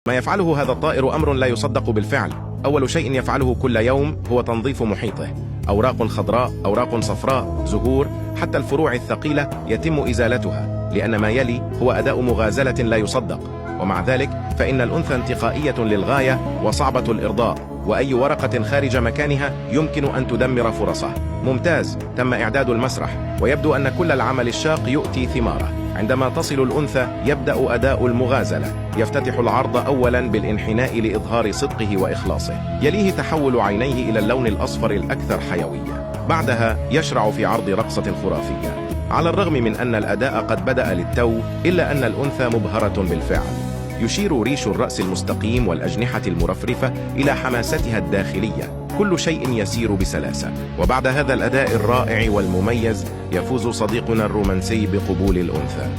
ما يفعله هذا الطائر أمر لا يصدق بالفعل. أول شيء يفعله كل يوم هو تنظيف محيطه. أوراق خضراء، أوراق صفراء، زهور، حتى الفروع الثقيلة يتم إزالتها، لأن ما يلي هو أداء مغازلة لا يصدق. ومع ذلك فإن الأنثى انتقائية للغاية وصعبة الإرضاء، وأي ورقة خارج مكانها يمكن أن تدمر فرصه. ممتاز، تم إعداد المسرح، ويبدو أن كل العمل الشاق يؤتي ثماره. عندما تصل الأنثى يبدأ أداء المغازلة. يفتتح العرض أولا بالانحناء لإظهار صدقه وإخلاصه، يليه تحول عينيه إلى اللون الأصفر الأكثر حيوية. بعدها يشرع في عرض رقصة خرافية. على الرغم من أن الأداء قد بدأ للتو، إلا أن الأنثى مبهرة بالفعل. يشير ريش الرأس المستقيم والأجنحة المرفرفة إلى حماستها الداخلية. كل شيء يسير بسلاسة. وبعد هذا الأداء الرائع والمميز يفوز صديقنا الرومانسي بقبول الأنثى.